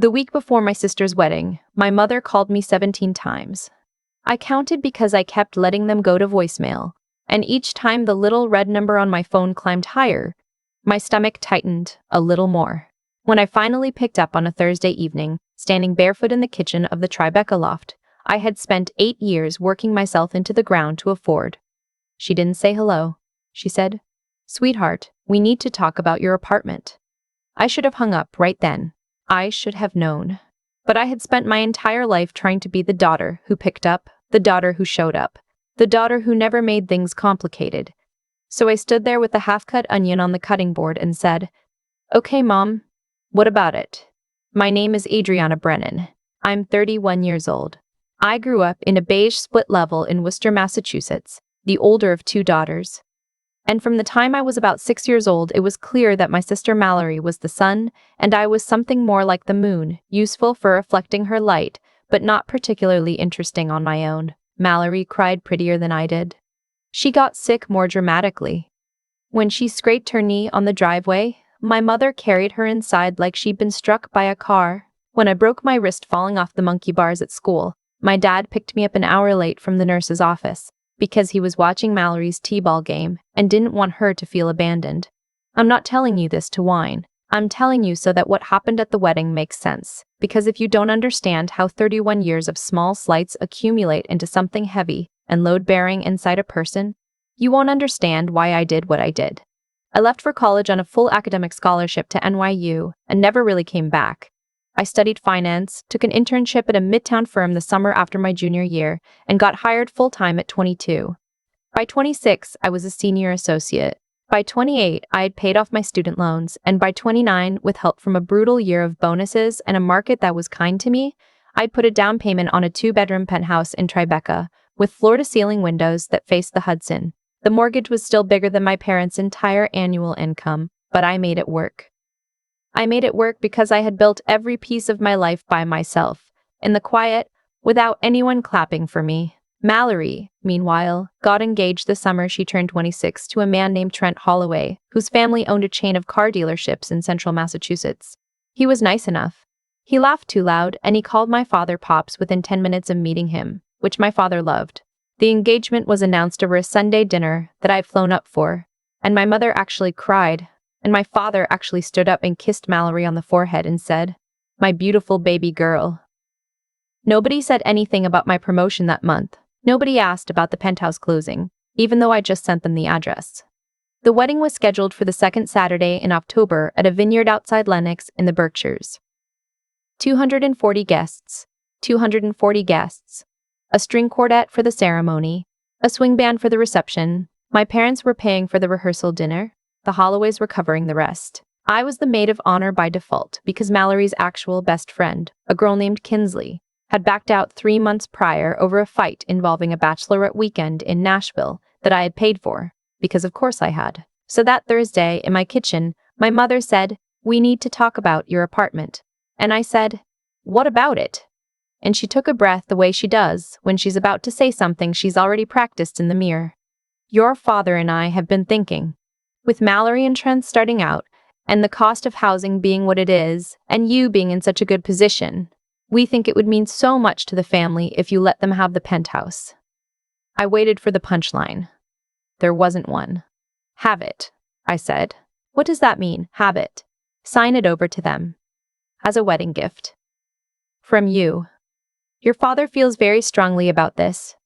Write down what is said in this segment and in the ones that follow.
The week before my sister's wedding, my mother called me 17 times. I counted because I kept letting them go to voicemail, and each time the little red number on my phone climbed higher, my stomach tightened a little more. When I finally picked up on a Thursday evening, standing barefoot in the kitchen of the Tribeca loft, I had spent 8 years working myself into the ground to afford. She didn't say hello. She said, "Sweetheart, we need to talk about your apartment." I should have hung up right then. I should have known. But I had spent my entire life trying to be the daughter who picked up, the daughter who showed up, the daughter who never made things complicated. So I stood there with a half-cut onion on the cutting board and said, "Okay, Mom, what about it? My name is Adriana Brennan. I'm 31 years old. I grew up in a beige split level in Worcester, Massachusetts, the older of 2 daughters. And from the time I was about 6 years old, it was clear that my sister Mallory was the sun, and I was something more like the moon, useful for reflecting her light, but not particularly interesting on my own." Mallory cried prettier than I did. She got sick more dramatically. When she scraped her knee on the driveway, my mother carried her inside like she'd been struck by a car. When I broke my wrist falling off the monkey bars at school, my dad picked me up an hour late from the nurse's office, because he was watching Mallory's t-ball game and didn't want her to feel abandoned. I'm not telling you this to whine. I'm telling you so that what happened at the wedding makes sense. Because if you don't understand how 31 years of small slights accumulate into something heavy and load-bearing inside a person, you won't understand why I did what I did. I left for college on a full academic scholarship to NYU and never really came back. I studied finance, took an internship at a midtown firm the summer after my junior year, and got hired full-time at 22. By 26, I was a senior associate. By 28, I had paid off my student loans, and by 29, with help from a brutal year of bonuses and a market that was kind to me, I'd put a down payment on a 2-bedroom penthouse in Tribeca, with floor-to-ceiling windows that faced the Hudson. The mortgage was still bigger than my parents' entire annual income, but I made it work. I made it work because I had built every piece of my life by myself, in the quiet, without anyone clapping for me. Mallory, meanwhile, got engaged the summer she turned 26 to a man named Trent Holloway, whose family owned a chain of car dealerships in central Massachusetts. He was nice enough. He laughed too loud, and he called my father Pops within 10 minutes of meeting him, which my father loved. The engagement was announced over a Sunday dinner that I'd flown up for, and my mother actually cried, and my father actually stood up and kissed Mallory on the forehead and said, "My beautiful baby girl." Nobody said anything about my promotion that month. Nobody asked about the penthouse closing, even though I just sent them the address. The wedding was scheduled for the second Saturday in October at a vineyard outside Lenox in the Berkshires. 240 guests. 240 guests. A string quartet for the ceremony. A swing band for the reception. My parents were paying for the rehearsal dinner. The Holloways were covering the rest. I was the maid of honor by default because Mallory's actual best friend, a girl named Kinsley, had backed out 3 months prior over a fight involving a bachelorette weekend in Nashville that I had paid for, because of course I had. So that Thursday, in my kitchen, my mother said, "We need to talk about your apartment." And I said, "What about it?" And she took a breath the way she does when she's about to say something she's already practiced in the mirror. "Your father and I have been thinking. With Mallory and Trent starting out, and the cost of housing being what it is, and you being in such a good position, we think it would mean so much to the family if you let them have the penthouse." I waited for the punchline. There wasn't one. "Have it," I said. "What does that mean, have it?" "Sign it over to them. As a wedding gift. From you. Your father feels very strongly about this."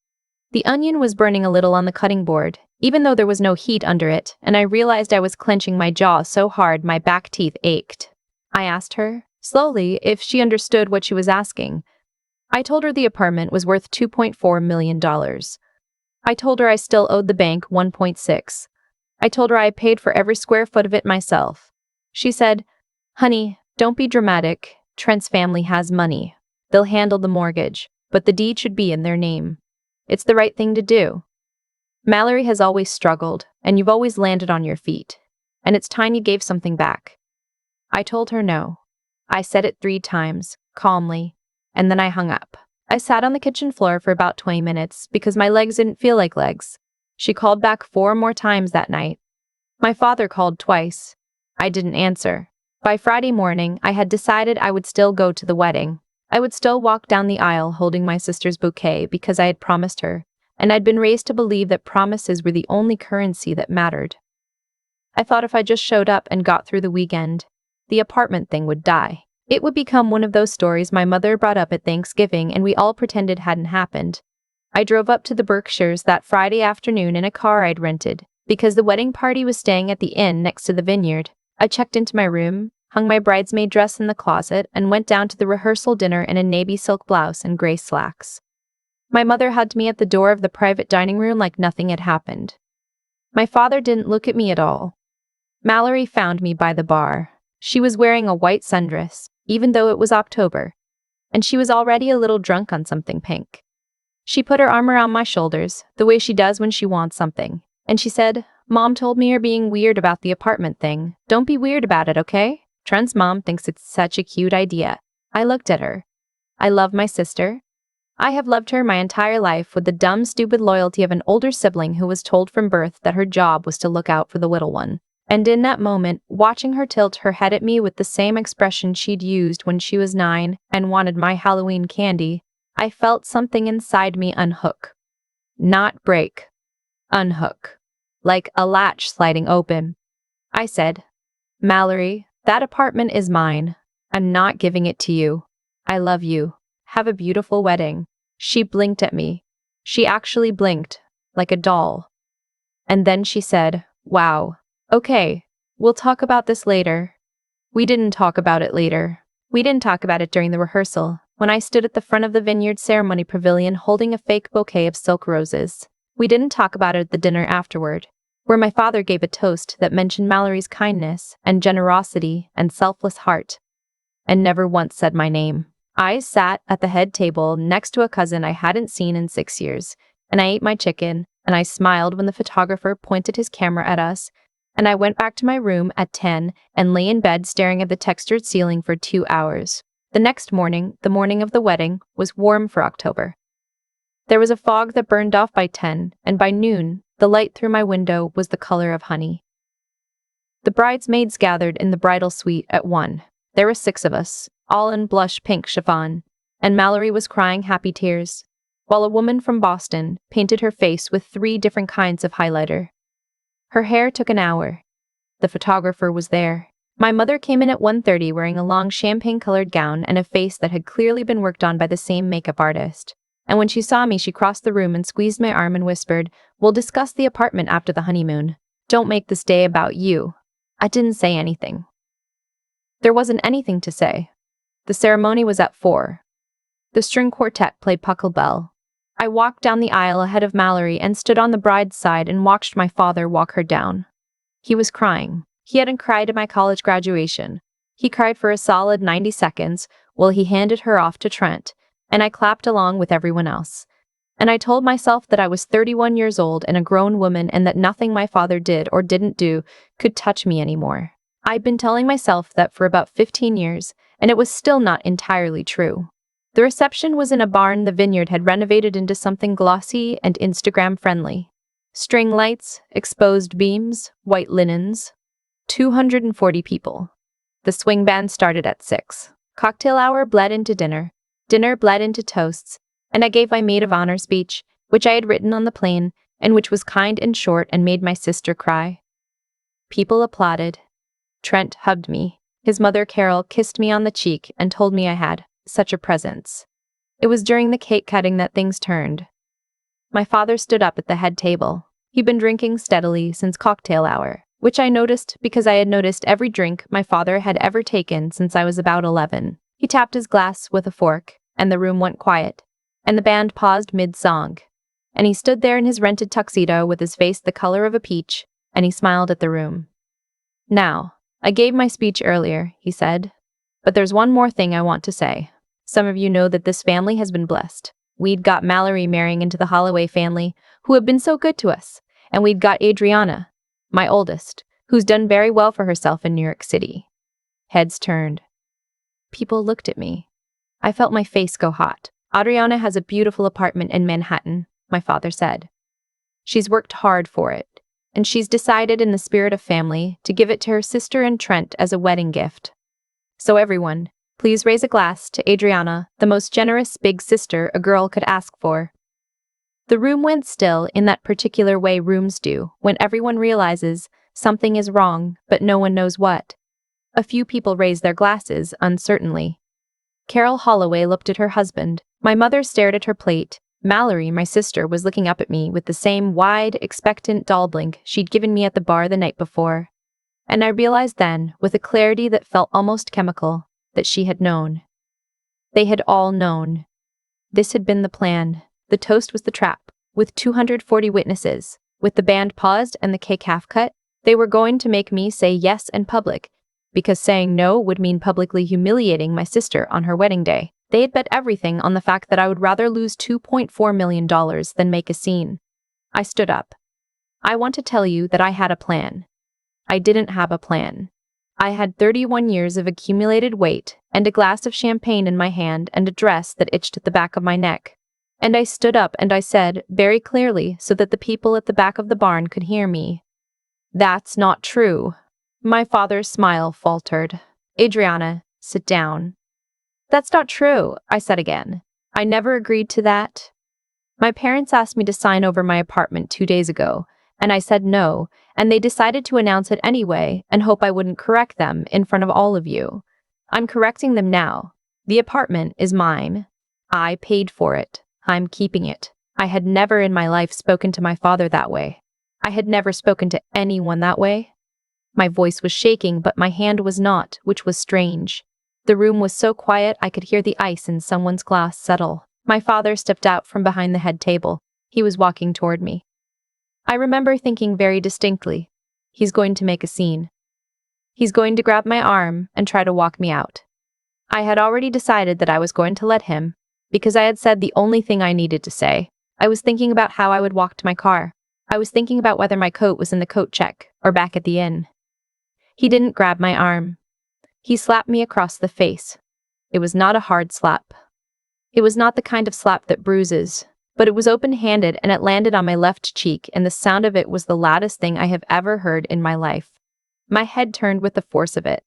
The onion was burning a little on the cutting board, even though there was no heat under it, and I realized I was clenching my jaw so hard my back teeth ached. I asked her, slowly, if she understood what she was asking. I told her the apartment was worth $2.4 million. I told her I still owed the bank $1.6. I told her I paid for every square foot of it myself. She said, "Honey, don't be dramatic. Trent's family has money. They'll handle the mortgage, but the deed should be in their name. It's the right thing to do. Mallory has always struggled, and you've always landed on your feet. And it's time you gave something back." I told her no. I said it 3 times, calmly, and then I hung up. I sat on the kitchen floor for about 20 minutes because my legs didn't feel like legs. She called back 4 more times that night. My father called twice. I didn't answer. By Friday morning, I had decided I would still go to the wedding. I would still walk down the aisle holding my sister's bouquet because I had promised her, and I'd been raised to believe that promises were the only currency that mattered. I thought if I just showed up and got through the weekend, the apartment thing would die. It would become one of those stories my mother brought up at Thanksgiving and we all pretended hadn't happened. I drove up to the Berkshires that Friday afternoon in a car I'd rented, because the wedding party was staying at the inn next to the vineyard. I checked into my room, hung my bridesmaid dress in the closet, and went down to the rehearsal dinner in a navy silk blouse and gray slacks. My mother hugged me at the door of the private dining room like nothing had happened. My father didn't look at me at all. Mallory found me by the bar. She was wearing a white sundress, even though it was October, and she was already a little drunk on something pink. She put her arm around my shoulders, the way she does when she wants something, and she said, "Mom told me you're being weird about the apartment thing. Don't be weird about it, okay? Trent's mom thinks it's such a cute idea." I looked at her. I love my sister. I have loved her my entire life with the dumb, stupid loyalty of an older sibling who was told from birth that her job was to look out for the little one. And in that moment, watching her tilt her head at me with the same expression she'd used when she was 9 and wanted my Halloween candy, I felt something inside me unhook. Not break. Unhook. Like a latch sliding open. I said, "Mallory, that apartment is mine. I'm not giving it to you. I love you. Have a beautiful wedding." She blinked at me. She actually blinked, like a doll. And then she said, "Wow. Okay, we'll talk about this later." We didn't talk about it later. We didn't talk about it during the rehearsal, when I stood at the front of the vineyard ceremony pavilion holding a fake bouquet of silk roses. We didn't talk about it at the dinner afterward, where my father gave a toast that mentioned Mallory's kindness and generosity and selfless heart, and never once said my name. I sat at the head table next to a cousin I hadn't seen in 6 years, and I ate my chicken, and I smiled when the photographer pointed his camera at us, and I went back to my room at 10 and lay in bed staring at the textured ceiling for 2 hours. The next morning, the morning of the wedding, was warm for October. There was a fog that burned off by 10, and by noon, the light through my window was the color of honey. The bridesmaids gathered in the bridal suite at 1. There were 6 of us, all in blush pink chiffon, and Mallory was crying happy tears, while a woman from Boston painted her face with 3 different kinds of highlighter. Her hair took an hour. The photographer was there. My mother came in at 1:30 wearing a long champagne-colored gown and a face that had clearly been worked on by the same makeup artist. And when she saw me, she crossed the room and squeezed my arm and whispered, "We'll discuss the apartment after the honeymoon. Don't make this day about you." I didn't say anything. There wasn't anything to say. The ceremony was at 4. The string quartet played Pucklebell. I walked down the aisle ahead of Mallory and stood on the bride's side and watched my father walk her down. He was crying. He hadn't cried at my college graduation. He cried for a solid 90 seconds while he handed her off to Trent, and I clapped along with everyone else. And I told myself that I was 31 years old and a grown woman and that nothing my father did or didn't do could touch me anymore. I'd been telling myself that for about 15 years, and it was still not entirely true. The reception was in a barn the vineyard had renovated into something glossy and Instagram-friendly. String lights, exposed beams, white linens. 240 people. The swing band started at 6. Cocktail hour bled into dinner. Dinner bled into toasts, and I gave my maid of honor speech, which I had written on the plane, and which was kind and short and made my sister cry. People applauded. Trent hugged me. His mother Carol kissed me on the cheek and told me I had such a presence. It was during the cake cutting that things turned. My father stood up at the head table. He'd been drinking steadily since cocktail hour, which I noticed because I had noticed every drink my father had ever taken since I was about 11. He tapped his glass with a fork, and the room went quiet, and the band paused mid-song. And he stood there in his rented tuxedo with his face the color of a peach, and he smiled at the room. "Now, I gave my speech earlier," he said, "but there's one more thing I want to say. Some of you know that this family has been blessed. We'd got Mallory marrying into the Holloway family, who have been so good to us, and we'd got Adriana, my oldest, who's done very well for herself in New York City." Heads turned. People looked at me. I felt my face go hot. "Adriana has a beautiful apartment in Manhattan," my father said. "She's worked hard for it, and she's decided in the spirit of family to give it to her sister and Trent as a wedding gift. So everyone, please raise a glass to Adriana, the most generous big sister a girl could ask for. The room went still in that particular way rooms do when everyone realizes something is wrong, but no one knows what. A few people raised their glasses uncertainly. Carol Holloway looked at her husband. My mother stared at her plate. Mallory, my sister, was looking up at me with the same wide, expectant doll blink she'd given me at the bar the night before. And I realized then, with a clarity that felt almost chemical, that she had known. They had all known. This had been the plan. The toast was the trap. With 240 witnesses, with the band paused and the cake half cut, they were going to make me say yes in public, because saying no would mean publicly humiliating my sister on her wedding day. They had bet everything on the fact that I would rather lose $2.4 million than make a scene. I stood up. I want to tell you that I had a plan. I didn't have a plan. I had 31 years of accumulated weight and a glass of champagne in my hand and a dress that itched at the back of my neck. And I stood up and I said, very clearly so that the people at the back of the barn could hear me, "That's not true." My father's smile faltered. "Adriana, sit down." "That's not true," I said again. "I never agreed to that." My parents asked me to sign over my apartment 2 days ago, and I said no, and they decided to announce it anyway and hope I wouldn't correct them in front of all of you. I'm correcting them now. The apartment is mine. I paid for it. I'm keeping it. I had never in my life spoken to my father that way. I had never spoken to anyone that way. My voice was shaking, but my hand was not, which was strange. The room was so quiet I could hear the ice in someone's glass settle. My father stepped out from behind the head table. He was walking toward me. I remember thinking very distinctly, he's going to make a scene. He's going to grab my arm and try to walk me out. I had already decided that I was going to let him, because I had said the only thing I needed to say. I was thinking about how I would walk to my car. I was thinking about whether my coat was in the coat check or back at the inn. He didn't grab my arm. He slapped me across the face. It was not a hard slap. It was not the kind of slap that bruises, but it was open-handed and it landed on my left cheek, and the sound of it was the loudest thing I have ever heard in my life. My head turned with the force of it.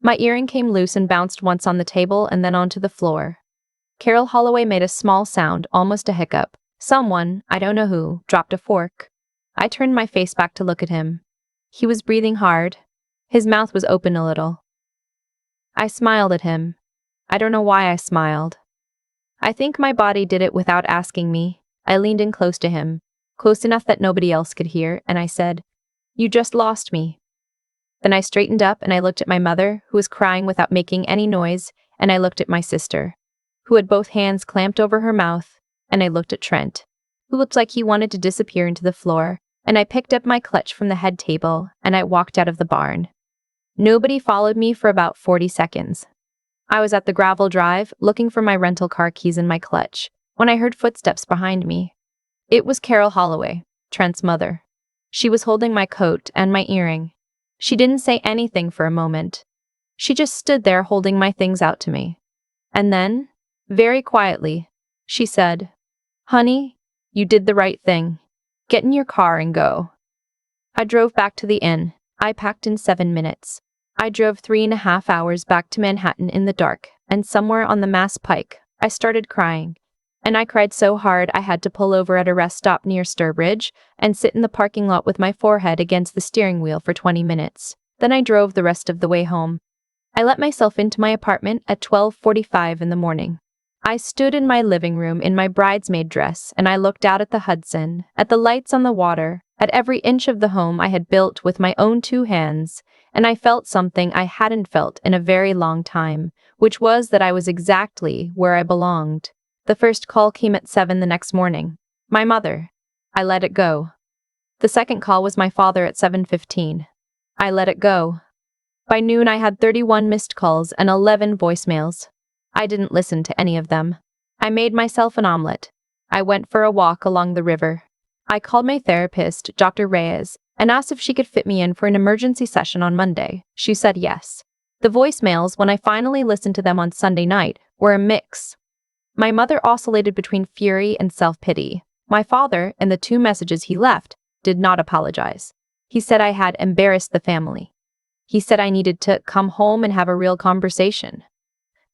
My earring came loose and bounced once on the table and then onto the floor. Carol Holloway made a small sound, almost a hiccup. Someone, I don't know who, dropped a fork. I turned my face back to look at him. He was breathing hard. His mouth was open a little. I smiled at him. I don't know why I smiled. I think my body did it without asking me. I leaned in close to him, close enough that nobody else could hear, and I said, "You just lost me." Then I straightened up and I looked at my mother, who was crying without making any noise, and I looked at my sister, who had both hands clamped over her mouth, and I looked at Trent, who looked like he wanted to disappear into the floor, and I picked up my clutch from the head table, and I walked out of the barn. Nobody followed me for about 40 seconds. I was at the gravel drive, looking for my rental car keys in my clutch, when I heard footsteps behind me. It was Carol Holloway, Trent's mother. She was holding my coat and my earring. She didn't say anything for a moment. She just stood there holding my things out to me. And then, very quietly, she said, "Honey, you did the right thing. Get in your car and go." I drove back to the inn. I packed in 7 minutes. I drove 3.5 hours back to Manhattan in the dark, and somewhere on the Mass Pike, I started crying. And I cried so hard I had to pull over at a rest stop near Sturbridge and sit in the parking lot with my forehead against the steering wheel for 20 minutes. Then I drove the rest of the way home. I let myself into my apartment at 12:45 in the morning. I stood in my living room in my bridesmaid dress, and I looked out at the Hudson, at the lights on the water, at every inch of the home I had built with my own 2 hands, and I felt something I hadn't felt in a very long time, which was that I was exactly where I belonged. The first call came at 7 the next morning. My mother. I let it go. The second call was my father at 7:15. I let it go. By noon I had 31 missed calls and 11 voicemails. I didn't listen to any of them. I made myself an omelet. I went for a walk along the river. I called my therapist, Dr. Reyes, and asked if she could fit me in for an emergency session on Monday. She said yes. The voicemails, when I finally listened to them on Sunday night, were a mix. My mother oscillated between fury and self-pity. My father, in the 2 messages he left, did not apologize. He said I had embarrassed the family. He said I needed to come home and have a real conversation.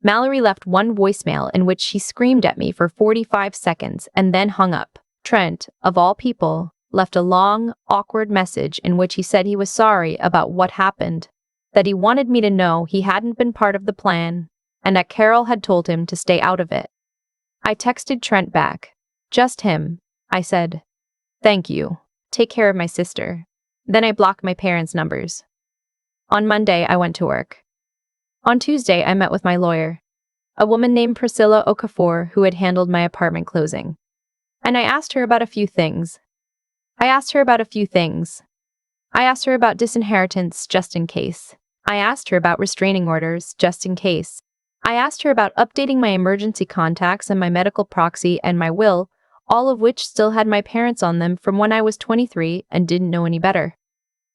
Mallory left one voicemail in which she screamed at me for 45 seconds and then hung up. Trent, of all people, left a long, awkward message in which he said he was sorry about what happened, that he wanted me to know he hadn't been part of the plan, and that Carol had told him to stay out of it. I texted Trent back. Just him. I said, "Thank you. Take care of my sister." Then I blocked my parents' numbers. On Monday, I went to work. On Tuesday, I met with my lawyer, a woman named Priscilla Okafor who had handled my apartment closing. And I asked her about a few things. I asked her about disinheritance just in case. I asked her about restraining orders just in case. I asked her about updating my emergency contacts and my medical proxy and my will, all of which still had my parents on them from when I was 23 and didn't know any better.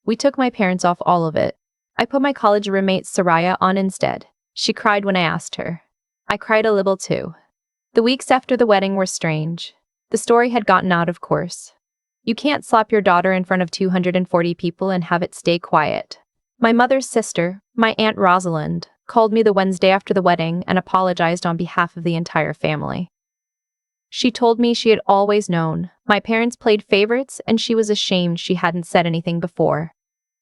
We took my parents off all of it. I put my college roommate Soraya on instead. She cried when I asked her. I cried a little too. The weeks after the wedding were strange. The story had gotten out of course. You can't slap your daughter in front of 240 people and have it stay quiet. My mother's sister, my Aunt Rosalind, called me the Wednesday after the wedding and apologized on behalf of the entire family. She told me she had always known. My parents played favorites and she was ashamed she hadn't said anything before.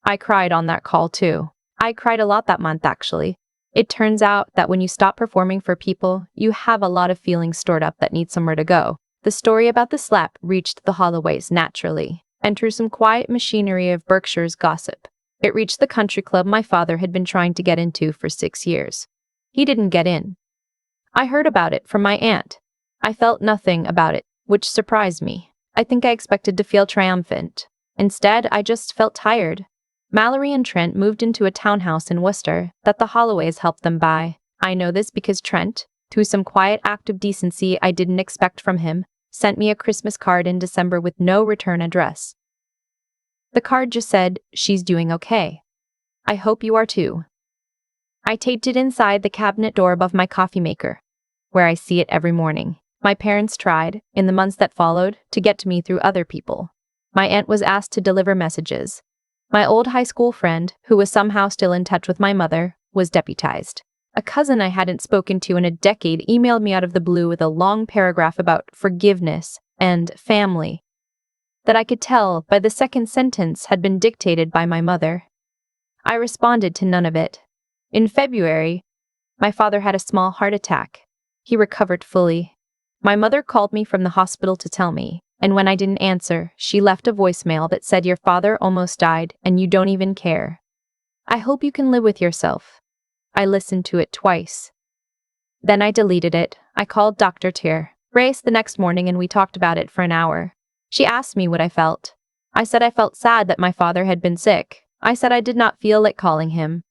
I cried on that call too. I cried a lot that month actually. It turns out that when you stop performing for people, you have a lot of feelings stored up that need somewhere to go. The story about the slap reached the Holloways naturally, and through some quiet machinery of Berkshires gossip, it reached the country club my father had been trying to get into for 6 years. He didn't get in. I heard about it from my aunt. I felt nothing about it, which surprised me. I think I expected to feel triumphant. Instead, I just felt tired. Mallory and Trent moved into a townhouse in Worcester that the Holloways helped them buy. I know this because Trent, through some quiet act of decency I didn't expect from him, sent me a Christmas card in December with no return address. The card just said, "She's doing okay. I hope you are too." I taped it inside the cabinet door above my coffee maker, where I see it every morning. My parents tried, in the months that followed, to get to me through other people. My aunt was asked to deliver messages. My old high school friend, who was somehow still in touch with my mother, was deputized. A cousin I hadn't spoken to in a decade emailed me out of the blue with a long paragraph about forgiveness and family that I could tell by the second sentence had been dictated by my mother. I responded to none of it. In February, my father had a small heart attack. He recovered fully. My mother called me from the hospital to tell me, and when I didn't answer, she left a voicemail that said, "Your father almost died, and you don't even care. I hope you can live with yourself." I listened to it twice. Then I deleted it. I called Dr. Race the next morning and we talked about it for an hour. She asked me what I felt. I said I felt sad that my father had been sick. I said I did not feel like calling him.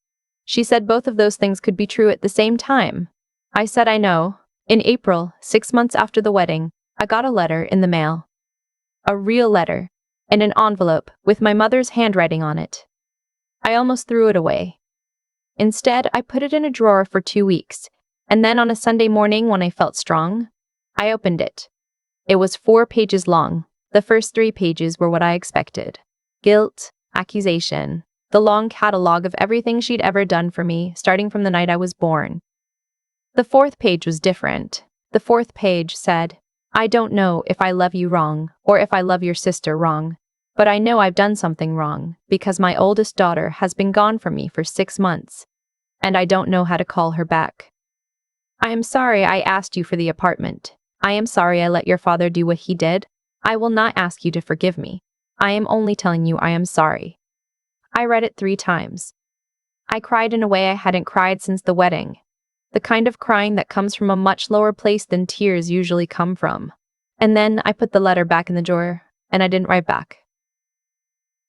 She said both of those things could be true at the same time. I said I know. In April, 6 months after the wedding, I got a letter in the mail. A real letter, in an envelope, with my mother's handwriting on it. I almost threw it away. Instead, I put it in a drawer for 2 weeks, and then on a Sunday morning when I felt strong, I opened it. It was 4 pages long. The first 3 pages were what I expected. Guilt, accusation, the long catalog of everything she'd ever done for me, starting from the night I was born. The 4th page was different. The 4th page said, "I don't know if I love you wrong, or if I love your sister wrong, but I know I've done something wrong, because my oldest daughter has been gone from me for 6 months, and I don't know how to call her back. I am sorry I asked you for the apartment. I am sorry I let your father do what he did. I will not ask you to forgive me. I am only telling you I am sorry." I read it 3 times. I cried in a way I hadn't cried since the wedding. The kind of crying that comes from a much lower place than tears usually come from. And then I put the letter back in the drawer, and I didn't write back.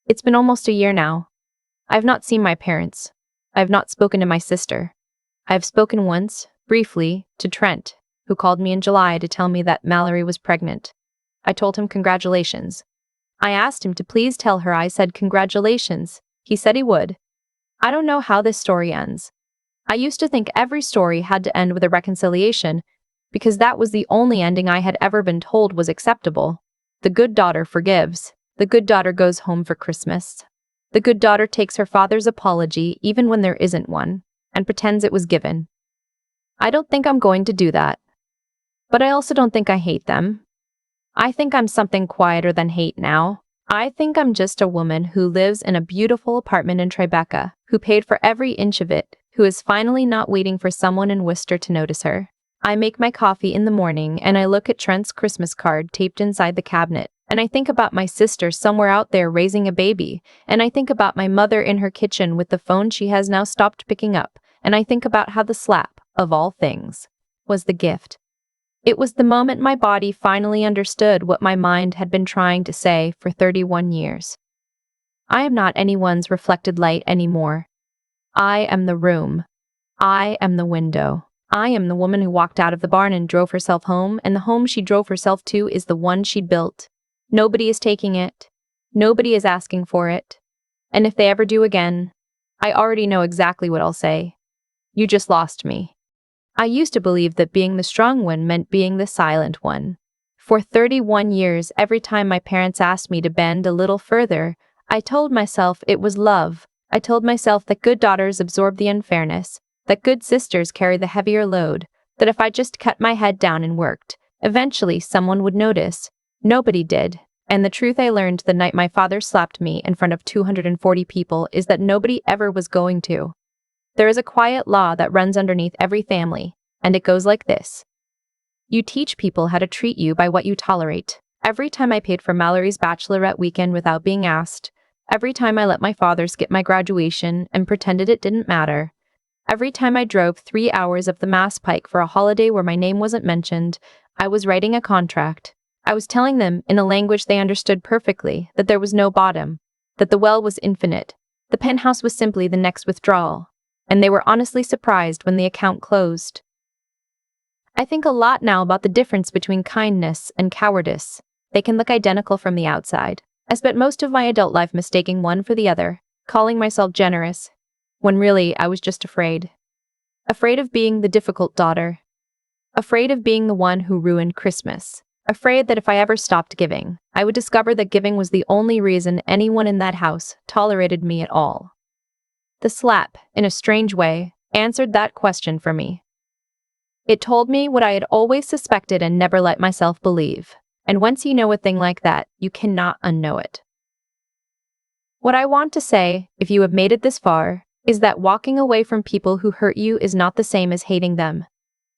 It's been almost a year now. I have not seen my parents. I have not spoken to my sister. I have spoken once, briefly, to Trent, who called me in July to tell me that Mallory was pregnant. I told him congratulations. I asked him to please tell her I said congratulations. He said he would. I don't know how this story ends. I used to think every story had to end with a reconciliation, because that was the only ending I had ever been told was acceptable. The good daughter forgives. The good daughter goes home for Christmas. The good daughter takes her father's apology even when there isn't one, and pretends it was given. I don't think I'm going to do that. But I also don't think I hate them. I think I'm something quieter than hate now. I think I'm just a woman who lives in a beautiful apartment in Tribeca, who paid for every inch of it, who is finally not waiting for someone in Worcester to notice her. I make my coffee in the morning and I look at Trent's Christmas card taped inside the cabinet, and I think about my sister somewhere out there raising a baby, and I think about my mother in her kitchen with the phone she has now stopped picking up, and I think about how the slap, of all things, was the gift. It was the moment my body finally understood what my mind had been trying to say for 31 years. I am not anyone's reflected light anymore. I am the room. I am the window. I am the woman who walked out of the barn and drove herself home, and the home she drove herself to is the one she built. Nobody is taking it. Nobody is asking for it. And if they ever do again, I already know exactly what I'll say. You just lost me. I used to believe that being the strong one meant being the silent one. For 31 years, every time my parents asked me to bend a little further, I told myself it was love. I told myself that good daughters absorb the unfairness, that good sisters carry the heavier load, that if I just cut my head down and worked, eventually someone would notice. Nobody did. And the truth I learned the night my father slapped me in front of 240 people is that nobody ever was going to. There is a quiet law that runs underneath every family, and it goes like this. You teach people how to treat you by what you tolerate. Every time I paid for Mallory's bachelorette weekend without being asked, every time I let my father skip my graduation and pretended it didn't matter, every time I drove 3 hours of the Mass Pike for a holiday where my name wasn't mentioned, I was writing a contract. I was telling them, in a language they understood perfectly, that there was no bottom, that the well was infinite, the penthouse was simply the next withdrawal. And they were honestly surprised when the account closed. I think a lot now about the difference between kindness and cowardice. They can look identical from the outside. I spent most of my adult life mistaking one for the other, calling myself generous, when really I was just afraid. Afraid of being the difficult daughter. Afraid of being the one who ruined Christmas. Afraid that if I ever stopped giving, I would discover that giving was the only reason anyone in that house tolerated me at all. The slap, in a strange way, answered that question for me. It told me what I had always suspected and never let myself believe. And once you know a thing like that, you cannot unknow it. What I want to say, if you have made it this far, is that walking away from people who hurt you is not the same as hating them.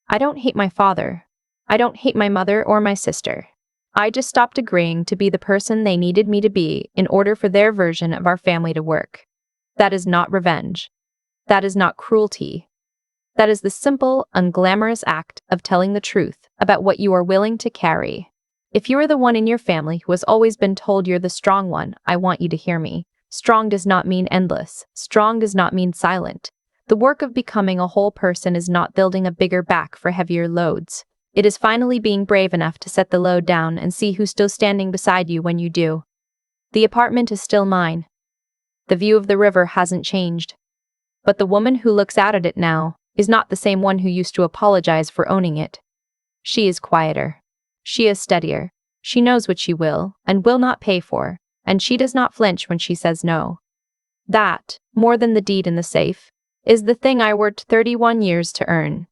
I don't hate my father. I don't hate my mother or my sister. I just stopped agreeing to be the person they needed me to be in order for their version of our family to work. That is not revenge. That is not cruelty. That is the simple, unglamorous act of telling the truth about what you are willing to carry. If you are the one in your family who has always been told you're the strong one, I want you to hear me. Strong does not mean endless. Strong does not mean silent. The work of becoming a whole person is not building a bigger back for heavier loads. It is finally being brave enough to set the load down and see who's still standing beside you when you do. The apartment is still mine. The view of the river hasn't changed. But the woman who looks out at it now is not the same one who used to apologize for owning it. She is quieter. She is steadier. She knows what she will and will not pay for, and she does not flinch when she says no. That, more than the deed in the safe, is the thing I worked 31 years to earn.